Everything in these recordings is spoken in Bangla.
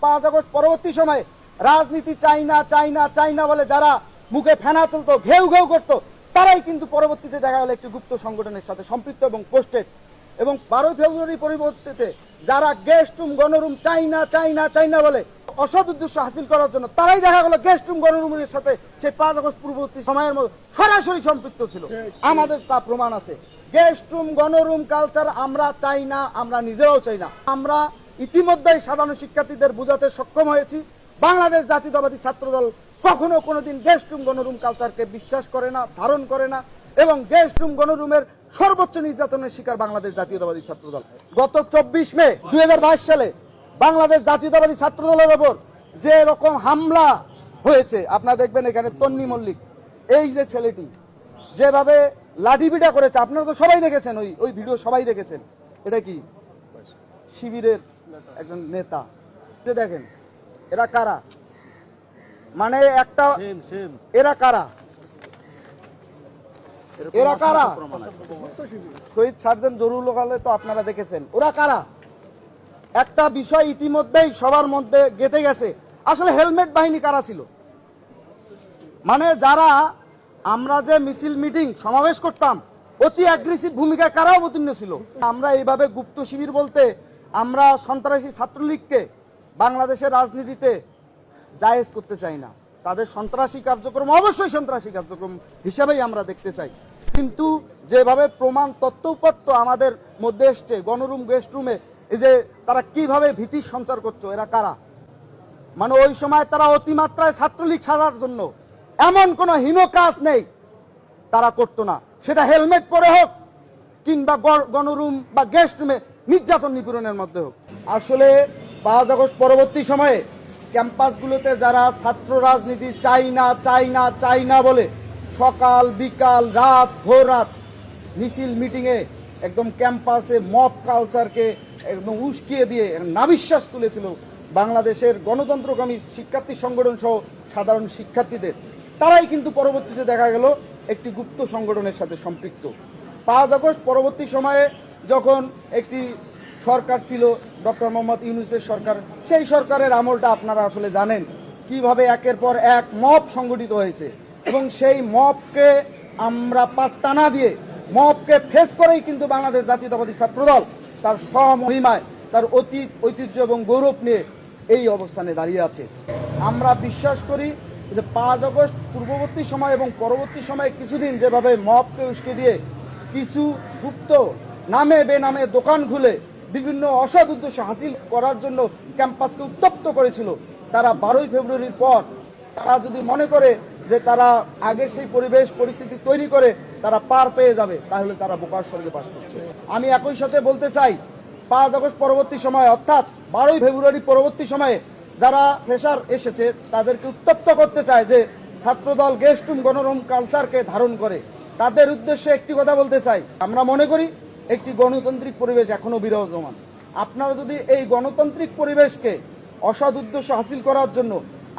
5 আগস্ট পরবর্তী সময়ে রাজনীতি চাই না চাই না চাই না বলে যারা মুখে ফেনা তুলতো, ঘেউ ঘেউ করতো, তারাই কিন্তু পরবর্তীতে দেখা গেল একটি গুপ্ত সংগঠনের সাথে সম্পৃক্ত এবং পোস্টেড। এবং 12 ফেব্রুয়ারি পরিবর্তিতে যারা গেস্ট রুম গণরুম চাই না চাই না চাই না বলে অসৎ উদ্দেশ্য হাসিল করার জন্য, তারাই দেখা গেল গেস্ট রুম গণরুমের সাথে সেই 5 আগস্ট পূর্ববর্তী সময়ের মধ্যে সরাসরি সম্পৃক্ত ছিল। আমাদের তা প্রমাণ আছে। গেস্ট রুম গণরুম কালচার আমরা চাই না, আমরা নিজেরাও চাই না। আমরা ইতিমধ্যেই সাধারণ শিক্ষার্থীদের বোঝাতে সক্ষম হয়েছি বাংলাদেশ জাতীয়তাবাদী ছাত্রদল কখনো কোনোদিন গেস্ট রুম গণরুম কালচারকে বিশ্বাস করে না, ধারণ করে না, এবং গেস্ট রুম গণরুমের সর্বোচ্চ নির্যাতনের শিকার বাংলাদেশ জাতীয়তাবাদী ছাত্রদল। গত 24 মে 2022 সালে বাংলাদেশ জাতীয়তাবাদী ছাত্রদলের ওপর যে রকম হামলা হয়েছে, আপনারা দেখবেন এখানে তন্নি মল্লিক, এই যে ছেলেটি যেভাবে লাঠিপিটা করেছে, আপনারা তো সবাই দেখেছেন, ওই ভিডিও সবাই দেখেছেন। এটা কি শিবিরের একজন নেতা? দেখেন এরা কারা, মানে একটা এরা কারা, এরা কারা? শহীদ সার্জেন্ট জরুল হলে তো আপনারা দেখেছেন ওরা কারা। একটা বিষয় ইতিমধ্যেই সবার মধ্যে গেঁথে গেছে, আসলে হেলমেট বাহিনী কারা ছিল। মানে যারা আমরা যে মিছিল মিটিং সমাবেশ করতাম, অতি অ্যাগ্রেসিভ ভূমিকায় কারা অবতীর্ণ ছিল। আমরা এইভাবে গুপ্ত শিবির বলতে আমরা সন্ত্রাসী ছাত্রলীগকে বাংলাদেশের রাজনীতিতে জায়েজ করতে চাই না। তাদের সন্ত্রাসী কার্যক্রম অবশ্যই সন্ত্রাসী কার্যক্রম হিসেবেই আমরা দেখতে চাই, কিন্তু যেভাবে প্রমাণ তথ্যউপাত্য আমাদের মধ্যে এসছে গণরুম গেস্ট রুমে, এই যে তারা কিভাবে ভীতির সঞ্চার করতো, এরা কারা? মানে ওই সময় তারা অতিমাত্রায় ছাত্রলীগ সাজার জন্য এমন কোনো হীন কাজ নেই তারা করতো না, সেটা হেলমেট পরে হোক কিংবা গণরুম বা গেস্ট রুমে নির্যাতন নিপীড়নের মধ্যে হোক। আসলে 5 আগস্ট পরবর্তী সময়ে ক্যাম্পাসগুলোতে যারা ছাত্র রাজনীতি চাই না চাই না চাই না বলে সকাল বিকাল রাত ভোর রাত মিছিল মিটিংয়ে একদম ক্যাম্পাসে মব কালচারকে একদম উস্কিয়ে দিয়ে নাবিশ্বাস তুলেছিল বাংলাদেশের গণতন্ত্রকামী শিক্ষার্থী সংগঠন সহ সাধারণ শিক্ষার্থীদের, তারাই কিন্তু পরবর্তীতে দেখা গেল একটি গুপ্ত সংগঠনের সাথে সম্পৃক্ত। 5 আগস্ট পরবর্তী সময়ে যখন একটি সরকার ছিল ডক্টর মোহাম্মদ ইউনূসের সরকার, সেই সরকারের আমলটা আপনারা আসলে জানেন কিভাবে একের পর এক মব সংগঠিত হয়েছে, এবং সেই মবকে আমরা পাত্তা না দিয়ে মবকে ফেস করেই কিন্তু বাংলাদেশ জাতীয়তাবাদী ছাত্রদল তার স্বমহিমায় তার অতীত ঐতিহ্য এবং গৌরব নিয়ে এই অবস্থানে দাঁড়িয়ে আছে। আমরা বিশ্বাস করি যে 5 আগস্ট পূর্ববর্তী সময় এবং পরবর্তী সময়ে কিছুদিন যেভাবে মবকে উস্কে দিয়ে কিছু গুপ্ত নামে বেনামে দোকান খুলে বিভিন্ন অসৎ উদ্দেশ্য হাসিল করার জন্য ক্যাম্পাসকে উত্তপ্ত করেছিল, তারা 12 ফেব্রুয়ারির পর তারা যদি মনে করে যে তারা আগে সেই পরিবেশ পরিস্থিতি তৈরি করে তারা পার পেয়ে যাবে, তাহলে তারা বোকার স্বর্গে বাস করছে। আমি একই সাথে বলতে চাই 5 আগস্ট পরবর্তী সময় অর্থাৎ 12 ফেব্রুয়ারি পরবর্তী সময়ে যারা ফ্রেশার এসেছে তাদেরকে উত্তপ্ত করতে চায় যে ছাত্রদল গেস্ট রুম গণরুম কালচারকে ধারণ করে, তাদের উদ্দেশ্যে একটি কথা বলতে চাই। আমরা মনে করি একটি গণতান্ত্রিক পরিবেশ এখনো বিরাজমান। আপনারা যদি এই গণতান্ত্রিক পরিবেশকে অসৎ উদ্দেশ্য হাসিল করার জন্য,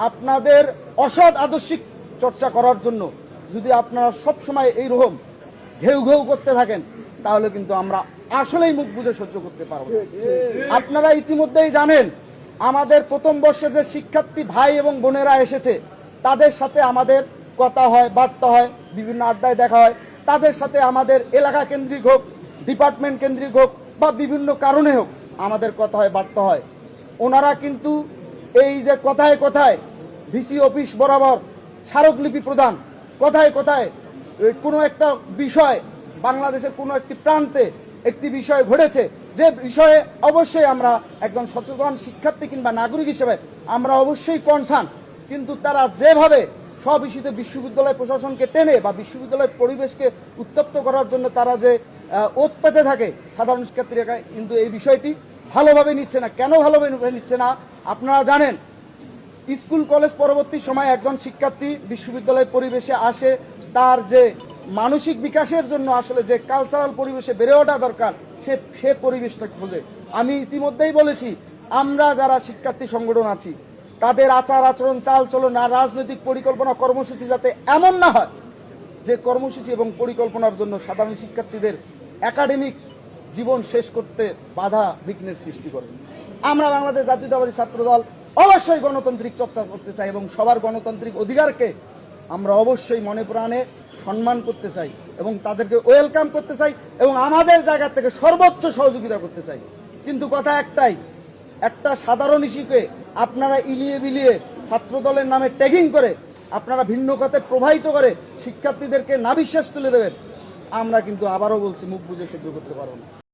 আপনাদের অসৎ আদর্শিক চর্চা করার জন্য যদি আপনারা সবসময় এইরকম ঘেউ ঘেউ করতে থাকেন, তাহলে কিন্তু আমরা আসলেই মুখ বুজে সহ্য করতে পারব। আপনারা ইতিমধ্যেই জানেন আমাদের প্রথম বর্ষে যে শিক্ষার্থী ভাই এবং বোনেরা এসেছে, তাদের সাথে আমাদের কথা হয়, বার্তা হয়, বিভিন্ন আড্ডায় দেখা হয়, তাদের সাথে আমাদের এলাকা কেন্দ্রিক হোক, ডিপার্টমেন্ট কেন্দ্রিক হোক বা বিভিন্ন কারণে হোক আমাদের কথা হয়, বার্তা হয়। ওনারা কিন্তু এই যে কথায় কথায় ভিসি অফিস বরাবর স্মারকলিপি প্রদান, কথায় কথায় কোনো একটা বিষয় বাংলাদেশের কোনো একটি প্রান্তে একটি বিষয় ঘটেছে, যে বিষয়ে অবশ্যই আমরা একজন সচেতন শিক্ষার্থী কিংবা নাগরিক হিসেবে আমরা অবশ্যই কনসার্ন, কিন্তু তারা যেভাবে সব ইস্যুতে বিশ্ববিদ্যালয় প্রশাসনকে টেনে বা বিশ্ববিদ্যালয়ের পরিবেশকে উত্তপ্ত করার জন্য তারা যে ওত পেতে থাকে সাধারণ শিক্ষার্থীরা, কিন্তু এই বিষয়টি ভালোভাবে নিচ্ছে না। কেন ভালোভাবে নিচ্ছে না আপনারা জানেন। স্কুল কলেজ পরবর্তী সময় একজন শিক্ষার্থী বিশ্ববিদ্যালয়ের পরিবেশে আসে, তার যে মানসিক বিকাশের জন্য আসলে যে কালচারাল পরিবেশে বেড়ে ওঠা দরকার, সে পরিবেশটা খোঁজে। আমি ইতিমধ্যেই বলেছি, আমরা যারা শিক্ষার্থী সংগঠন আছি তাদের আচার আচরণ চাল চলন আর রাজনৈতিক পরিকল্পনা কর্মসূচি যাতে এমন না হয় যে কর্মসূচি এবং পরিকল্পনার জন্য সাধারণ শিক্ষার্থীদের একাডেমিক জীবন শেষ করতে বাধা বিঘ্নের সৃষ্টি করে। আমরা বাংলাদেশ জাতীয়তাবাদী ছাত্রদল অবশ্যই গণতান্ত্রিক চর্চা করতে চাই এবং সবার গণতান্ত্রিক অধিকারকে আমরা অবশ্যই মনে প্রাণে সম্মান করতে চাই এবং তাদেরকে ওয়েলকাম করতে চাই এবং আমাদের জায়গা থেকে সর্বোচ্চ সহযোগিতা করতে চাই। কিন্তু কথা একটাই, একটা সাধারণ ইস্যুকে আপনারা ইলিয়ে বিলিয়ে ছাত্র দলের নামে ট্যাগিং করে আপনারা ভিন্ন খাতে প্রবাহিত করে শিক্ষার্থীদেরকে নাবিশ্বাস তুলে দেবেন, আমরা কিন্তু আবারও বলছি মুখ বুজে সহ্য করতে পারবো না।